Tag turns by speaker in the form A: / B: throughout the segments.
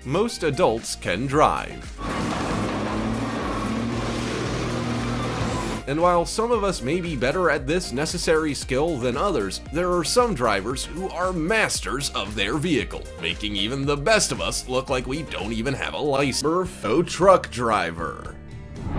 A: most adults can drive. And while some of us may be better at this necessary skill than others, there are some drivers who are masters of their vehicle, making even the best of us look like we don't even have a license. A truck driver.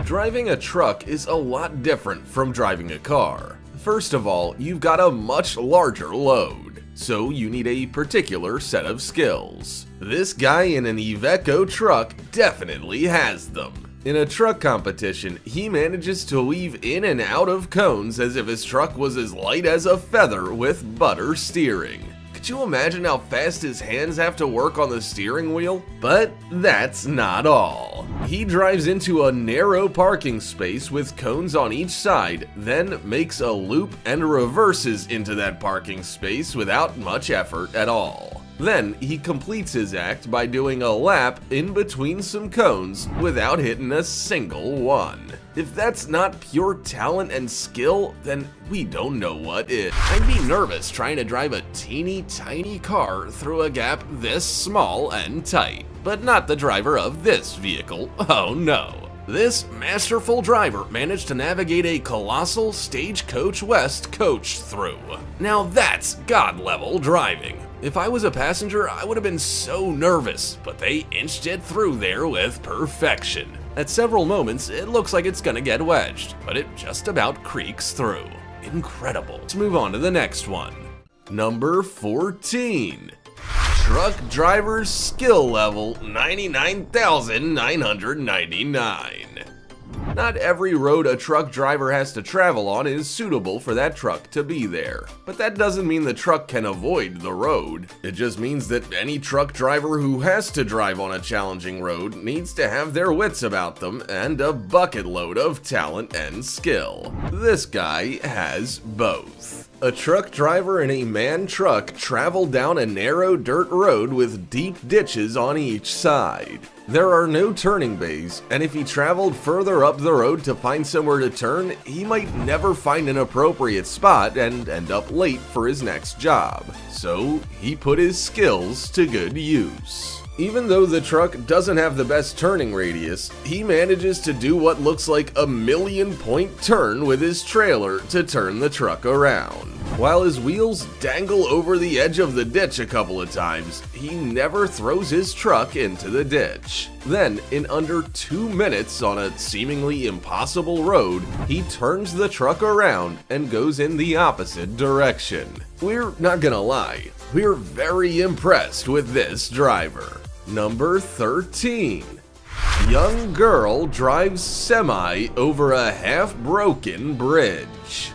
A: Driving a truck is a lot different from driving a car. First of all, you've got a much larger load, so you need a particular set of skills. This guy in an Iveco truck definitely has them. In a truck competition, he manages to weave in and out of cones as if his truck was as light as a feather with butter steering. Could you imagine how fast his hands have to work on the steering wheel? But that's not all. He drives into a narrow parking space with cones on each side, then makes a loop and reverses into that parking space without much effort at all. Then he completes his act by doing a lap in between some cones without hitting a single one. If that's not pure talent and skill, then we don't know what is. I'd be nervous trying to drive a teeny tiny car through a gap this small and tight, but not the driver of this vehicle, oh no. This masterful driver managed to navigate a colossal Stagecoach West coach through. Now that's God-level driving. If I was a passenger, I would have been so nervous, but they inched it through there with perfection. At several moments, it looks like it's gonna get wedged, but it just about creaks through. Incredible. Let's move on to the next one. Number 14. Truck driver's skill level 99,999. Not every road a truck driver has to travel on is suitable for that truck to be there. But that doesn't mean the truck can avoid the road. It just means that any truck driver who has to drive on a challenging road needs to have their wits about them and a bucket load of talent and skill. This guy has both. A truck driver in a MAN truck traveled down a narrow dirt road with deep ditches on each side. There are no turning bays, and if he traveled further up the road to find somewhere to turn, he might never find an appropriate spot and end up late for his next job. So he put his skills to good use. Even though the truck doesn't have the best turning radius, he manages to do what looks like a 1,000,000-point turn with his trailer to turn the truck around. While his wheels dangle over the edge of the ditch a couple of times, he never throws his truck into the ditch. Then, in under 2 minutes on a seemingly impossible road, he turns the truck around and goes in the opposite direction. We're not gonna lie, we're very impressed with this driver. Number 13. Young girl drives semi over a half-broken bridge.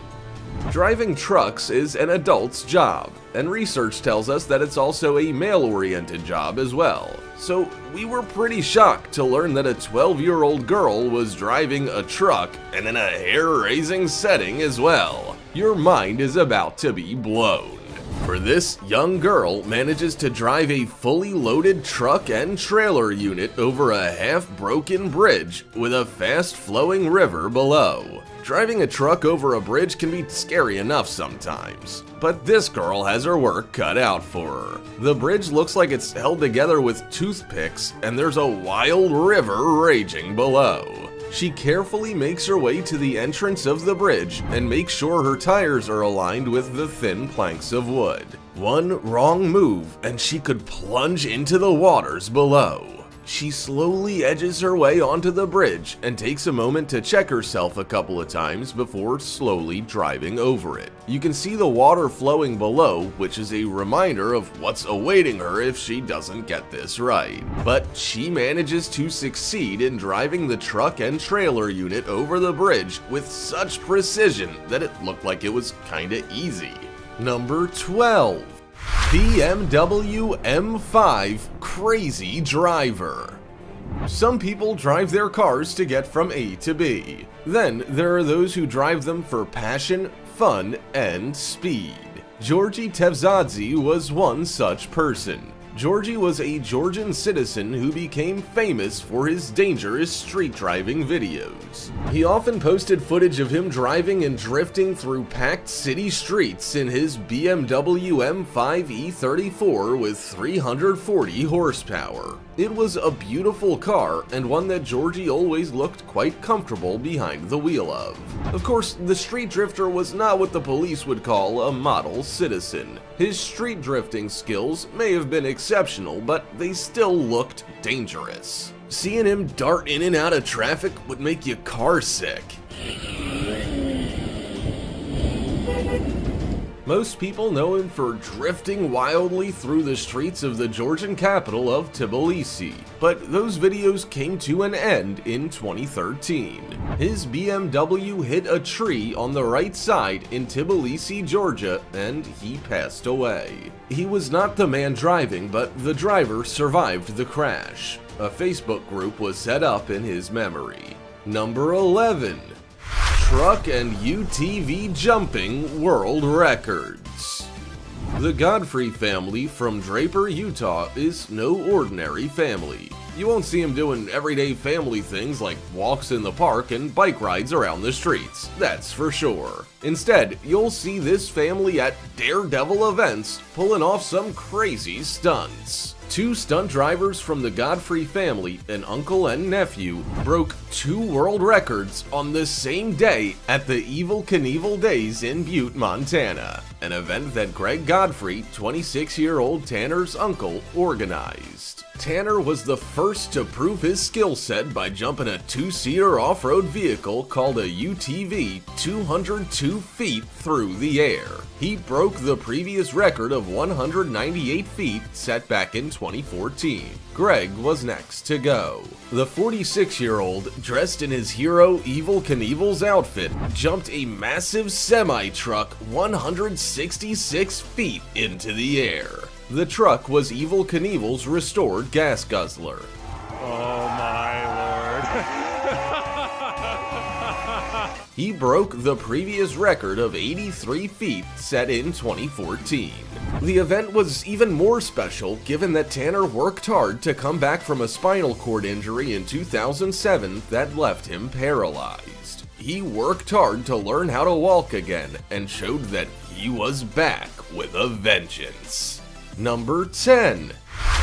A: Driving trucks is an adult's job, and research tells us that it's also a male-oriented job as well. So we were pretty shocked to learn that a 12-year-old girl was driving a truck and in a hair-raising setting as well. Your mind is about to be blown. For this young girl manages to drive a fully loaded truck and trailer unit over a half-broken bridge with a fast-flowing river below. Driving a truck over a bridge can be scary enough sometimes, but this girl has her work cut out for her. The bridge looks like it's held together with toothpicks, and there's a wild river raging below. She carefully makes her way to the entrance of the bridge and makes sure her tires are aligned with the thin planks of wood. One wrong move and she could plunge into the waters below. She slowly edges her way onto the bridge and takes a moment to check herself a couple of times before slowly driving over it. You can see the water flowing below, which is a reminder of what's awaiting her if she doesn't get this right. But she manages to succeed in driving the truck and trailer unit over the bridge with such precision that it looked like it was kinda easy. Number 12. BMW M5 Crazy Driver. Some people drive their cars to get from A to B. Then there are those who drive them for passion, fun, and speed. Georgi Tevzadze was one such person. Georgi was a Georgian citizen who became famous for his dangerous street driving videos. He often posted footage of him driving and drifting through packed city streets in his BMW M5 E34 with 340 horsepower. It was a beautiful car, and one that Georgie always looked quite comfortable behind the wheel of. Of course, the street drifter was not what the police would call a model citizen. His street drifting skills may have been exceptional, but they still looked dangerous. Seeing him dart in and out of traffic would make you car sick. Most people know him for drifting wildly through the streets of the Georgian capital of Tbilisi, but those videos came to an end in 2013. His BMW hit a tree on the right side in Tbilisi, Georgia, and he passed away. He was not the man driving, but the driver survived the crash. A Facebook group was set up in his memory. Number 11. Truck and UTV jumping world records. The Godfrey family from Draper, Utah is no ordinary family. You won't see them doing everyday family things like walks in the park and bike rides around the streets, that's for sure. Instead, you'll see this family at daredevil events pulling off some crazy stunts. Two stunt drivers from the Godfrey family, an uncle and nephew, broke 2 world records on the same day at the Evel Knievel Days in Butte, Montana, an event that Greg Godfrey, 26-year-old Tanner's uncle, organized. Tanner was the first to prove his skill set by jumping a 2-seater off-road vehicle called a UTV 202 feet through the air. He broke the previous record of 198 feet set back in 2014. Greg was next to go. The 46-year-old, dressed in his hero Evel Knievel's outfit, jumped a massive semi-truck 166 feet into the air. The truck was Evel Knievel's restored gas guzzler.
B: Oh my lord.
A: He broke the previous record of 83 feet set in 2014. The event was even more special given that Tanner worked hard to come back from a spinal cord injury in 2007 that left him paralyzed. He worked hard to learn how to walk again and showed that he was back with a vengeance. Number 10.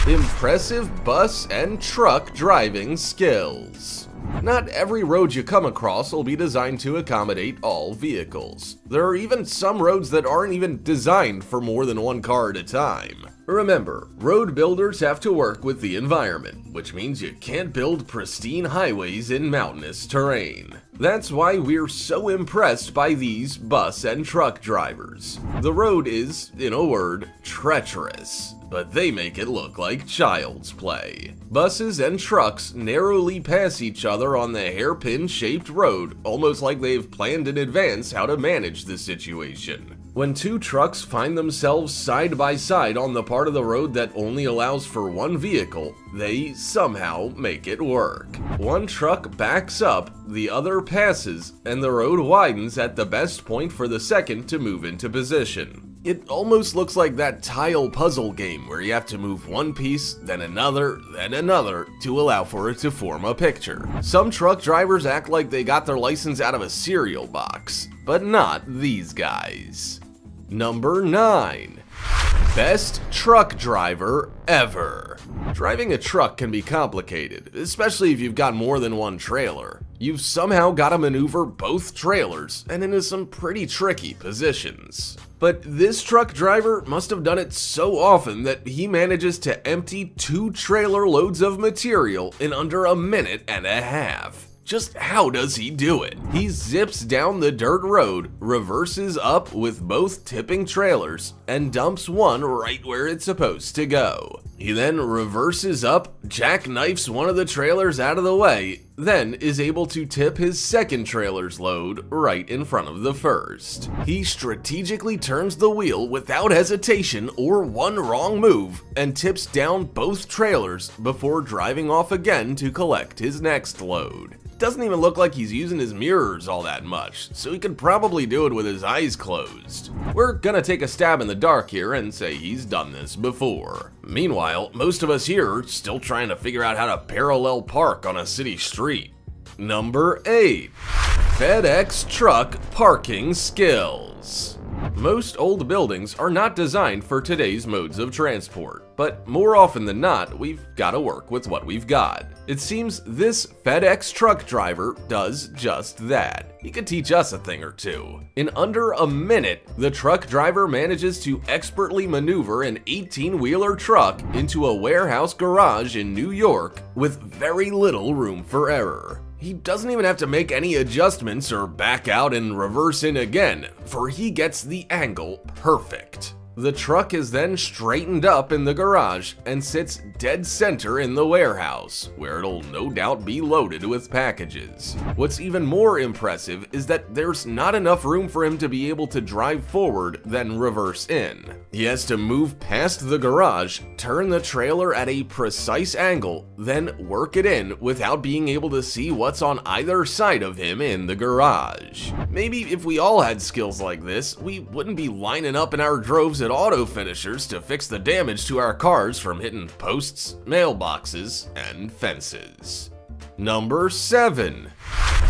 A: Impressive bus and truck driving skills. Not every road you come across will be designed to accommodate all vehicles. There are even some roads that aren't even designed for more than one car at a time. Remember, road builders have to work with the environment, which means you can't build pristine highways in mountainous terrain. That's why we're so impressed by these bus and truck drivers. The road is, in a word, treacherous, but they make it look like child's play. Buses and trucks narrowly pass each other on the hairpin-shaped road, almost like they've planned in advance how to manage the situation. When 2 trucks find themselves side by side on the part of the road that only allows for 1 vehicle, they somehow make it work. One truck backs up, the other passes, and the road widens at the best point for the second to move into position. It almost looks like that tile puzzle game where you have to move one piece, then another to allow for it to form a picture. Some truck drivers act like they got their license out of a cereal box, but not these guys. Number 9. Best truck driver ever. Driving a truck can be complicated, especially if you've got more than one trailer. You've somehow got to maneuver both trailers and into some pretty tricky positions. But this truck driver must have done it so often that he manages to empty 2 trailer loads of material in under a minute and a half. Just how does he do it? He zips down the dirt road, reverses up with both tipping trailers, and dumps one right where it's supposed to go. He then reverses up, jackknifes one of the trailers out of the way, then is able to tip his second trailer's load right in front of the first. He strategically turns the wheel without hesitation or one wrong move, and tips down both trailers before driving off again to collect his next load. Doesn't even look like he's using his mirrors all that much, so he could probably do it with his eyes closed. We're gonna take a stab in the dark here and say he's done this before. Meanwhile, most of us here are still trying to figure out how to parallel park on a city street. Number 8. FedEx truck parking skills. Most old buildings are not designed for today's modes of transport, but more often than not, we've got to work with what we've got. It seems this FedEx truck driver does just that. He could teach us a thing or two. In under a minute, the truck driver manages to expertly maneuver an 18-wheeler truck into a warehouse garage in New York with very little room for error. He doesn't even have to make any adjustments or back out and reverse in again, for he gets the angle perfect. The truck is then straightened up in the garage and sits dead center in the warehouse, where it'll no doubt be loaded with packages. What's even more impressive is that there's not enough room for him to be able to drive forward then reverse in. He has to move past the garage, turn the trailer at a precise angle, then work it in without being able to see what's on either side of him in the garage. Maybe if we all had skills like this, we wouldn't be lining up in our droves at auto finishers to fix the damage to our cars from hitting posts, mailboxes, and fences. Number 7.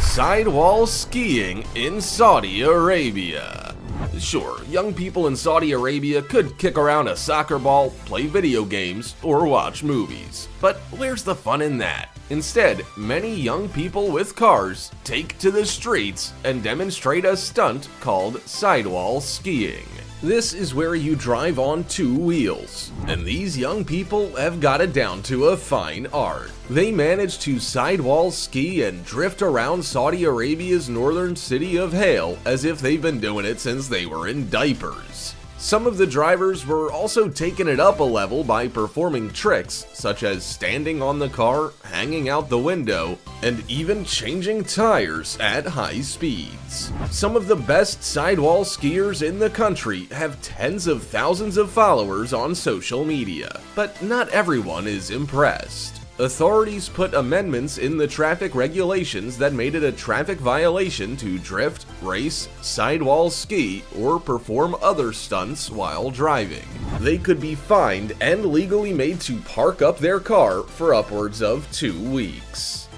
A: Sidewall skiing in Saudi Arabia. Sure, young people in Saudi Arabia could kick around a soccer ball, play video games, or watch movies. But where's the fun in that? Instead, many young people with cars take to the streets and demonstrate a stunt called sidewall skiing. This is where you drive on 2 wheels, and these young people have got it down to a fine art. They manage to sidewall ski and drift around Saudi Arabia's northern city of Hale as if they've been doing it since they were in diapers. Some of the drivers were also taking it up a level by performing tricks, such as standing on the car, hanging out the window, and even changing tires at high speeds. Some of the best sidewall skiers in the country have tens of thousands of followers on social media, but not everyone is impressed. Authorities put amendments in the traffic regulations that made it a traffic violation to drift, race, sidewall ski, or perform other stunts while driving. They could be fined and legally made to park up their car for upwards of 2 weeks.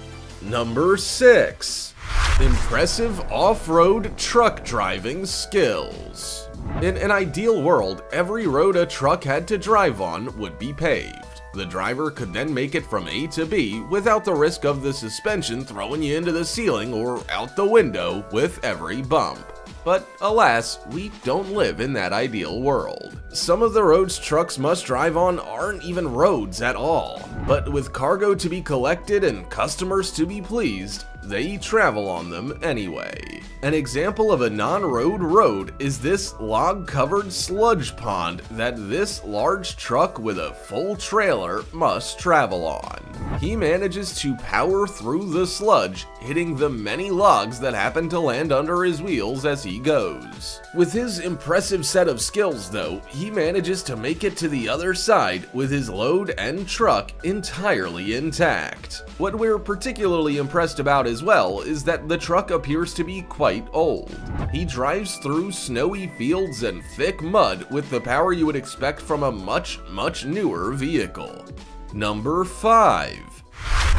A: Number 6. Impressive off-road truck driving skills. In an ideal world, every road a truck had to drive on would be paved. The driver could then make it from A to B without the risk of the suspension throwing you into the ceiling or out the window with every bump. But alas, we don't live in that ideal world. Some of the roads trucks must drive on aren't even roads at all. But with cargo to be collected and customers to be pleased, they travel on them anyway. An example of a non-road road is this log-covered sludge pond that this large truck with a full trailer must travel on. He manages to power through the sludge, hitting the many logs that happen to land under his wheels as he goes. With his impressive set of skills though, he manages to make it to the other side with his load and truck entirely intact. What we're particularly impressed about as well is that the truck appears to be quite old. He drives through snowy fields and thick mud with the power you would expect from a much newer vehicle. Number 5.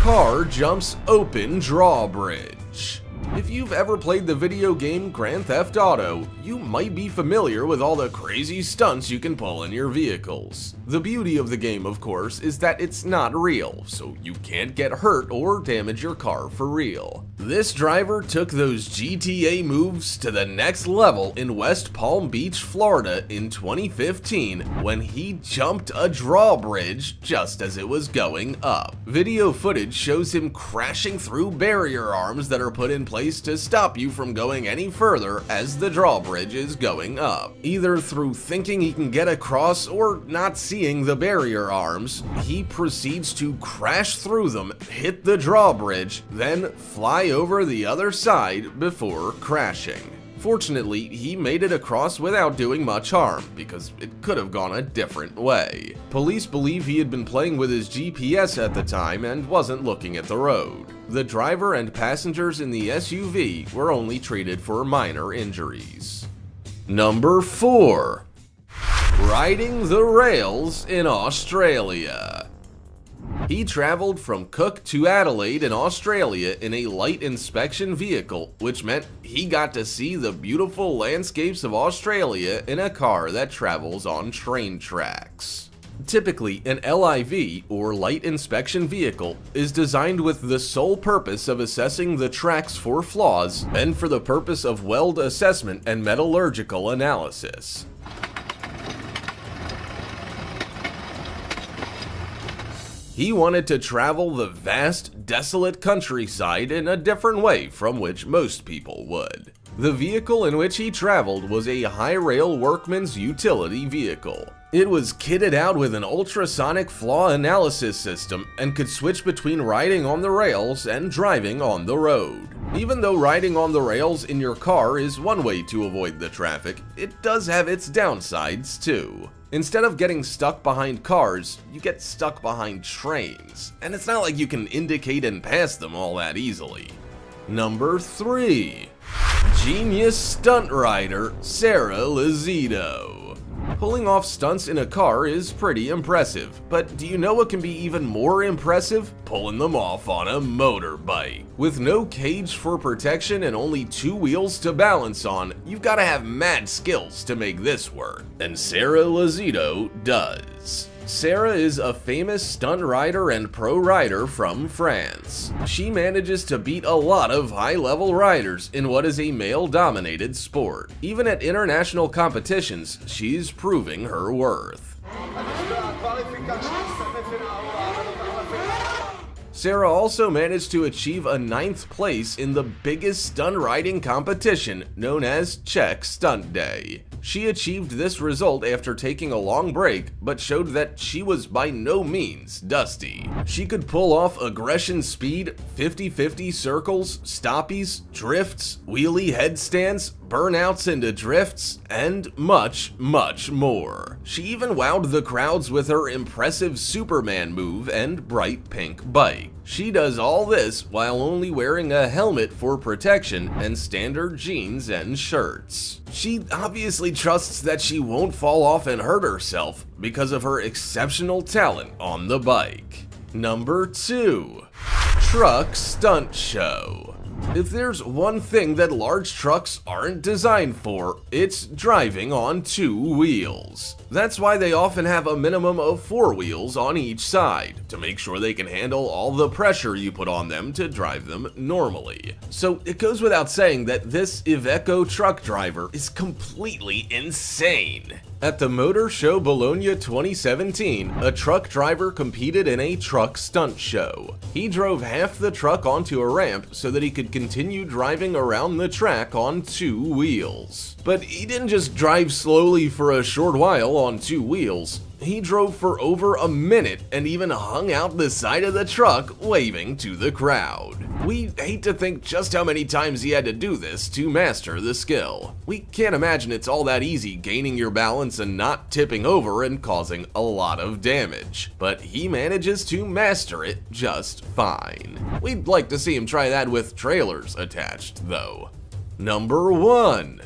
A: Car jumps open drawbridge. If you've ever played the video game Grand Theft Auto, you might be familiar with all the crazy stunts you can pull in your vehicles. The beauty of the game, of course, is that it's not real, so you can't get hurt or damage your car for real. This driver took those GTA moves to the next level in West Palm Beach, Florida in 2015 when he jumped a drawbridge just as it was going up. Video footage shows him crashing through barrier arms that are put in place to stop you from going any further as the drawbridge is going up. Either through thinking he can get across or not seeing the barrier arms, he proceeds to crash through them, hit the drawbridge, then fly over the other side before crashing. Fortunately, he made it across without doing much harm, because it could have gone a different way. Police believe he had been playing with his GPS at the time and wasn't looking at the road. The driver and passengers in the SUV were only treated for minor injuries. Number 4. Riding the rails in Australia. He traveled from Cook to Adelaide in Australia in a light inspection vehicle, which meant he got to see the beautiful landscapes of Australia in a car that travels on train tracks. Typically, an LIV, or light inspection vehicle, is designed with the sole purpose of assessing the tracks for flaws and for the purpose of weld assessment and metallurgical analysis. He wanted to travel the vast, desolate countryside in a different way from which most people would. The vehicle in which he traveled was a high-rail workman's utility vehicle. It was kitted out with an ultrasonic flaw analysis system and could switch between riding on the rails and driving on the road. Even though riding on the rails in your car is one way to avoid the traffic, it does have its downsides too. Instead of getting stuck behind cars, you get stuck behind trains, and it's not like you can indicate and pass them all that easily. Number 3. Genius stunt rider Sarah Lizito. Pulling off stunts in a car is pretty impressive, but do you know what can be even more impressive? Pulling them off on a motorbike. With no cage for protection and only 2 wheels to balance on, you've got to have mad skills to make this work. And Sarah Lizito does. Sarah is a famous stunt rider and pro rider from France. She manages to beat a lot of high-level riders in what is a male-dominated sport. Even at international competitions, she's proving her worth. Sarah also managed to achieve a 9th place in the biggest stunt riding competition known as Czech Stunt Day. She achieved this result after taking a long break, but showed that she was by no means dusty. She could pull off aggression speed, 50-50 circles, stoppies, drifts, wheelie headstands, burnouts into drifts, and much, much more. She even wowed the crowds with her impressive Superman move and bright pink bike. She does all this while only wearing a helmet for protection and standard jeans and shirts. She obviously trusts that she won't fall off and hurt herself because of her exceptional talent on the bike. Number 2. Truck Stunt Show. If there's one thing that large trucks aren't designed for, it's driving on 2 wheels. That's why they often have a minimum of 4 wheels on each side, to make sure they can handle all the pressure you put on them to drive them normally. So it goes without saying that this Iveco truck driver is completely insane. At the Motor Show Bologna 2017, a truck driver competed in a truck stunt show. He drove half the truck onto a ramp so that he could continue driving around the track on 2 wheels. But he didn't just drive slowly for a short while on 2 wheels. He drove for over a minute and even hung out the side of the truck waving to the crowd. We hate to think just how many times he had to do this to master the skill. We can't imagine it's all that easy gaining your balance and not tipping over and causing a lot of damage, but he manages to master it just fine. We'd like to see him try that with trailers attached, though. Number 1.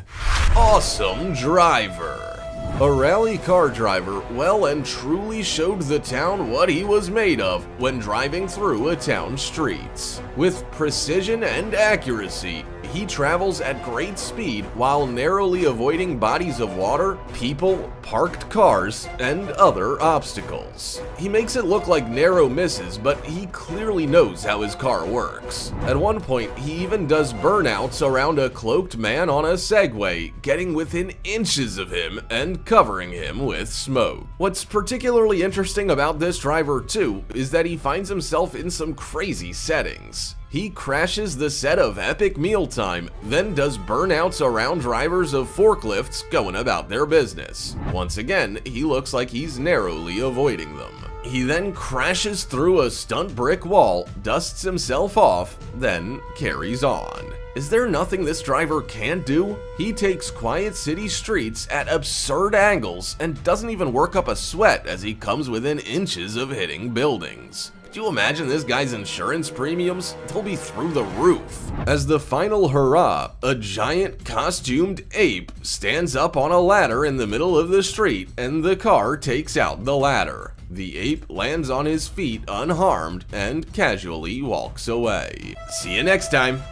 A: Awesome driver. A rally car driver well and truly showed the town what he was made of when driving through a town streets. With precision and accuracy, he travels at great speed while narrowly avoiding bodies of water, people, parked cars, and other obstacles. He makes it look like narrow misses, but he clearly knows how his car works. At one point, he even does burnouts around a cloaked man on a Segway, getting within inches of him and covering him with smoke. What's particularly interesting about this driver too is that he finds himself in some crazy settings. He crashes the set of Epic Mealtime, then does burnouts around drivers of forklifts going about their business. Once again, he looks like he's narrowly avoiding them. He then crashes through a stunt brick wall, dusts himself off, then carries on. Is there nothing this driver can't do? He takes quiet city streets at absurd angles and doesn't even work up a sweat as he comes within inches of hitting buildings. Could you imagine this guy's insurance premiums? They'll be through the roof. As the final hurrah, a giant costumed ape stands up on a ladder in the middle of the street and the car takes out the ladder. The ape lands on his feet unharmed and casually walks away. See you next time!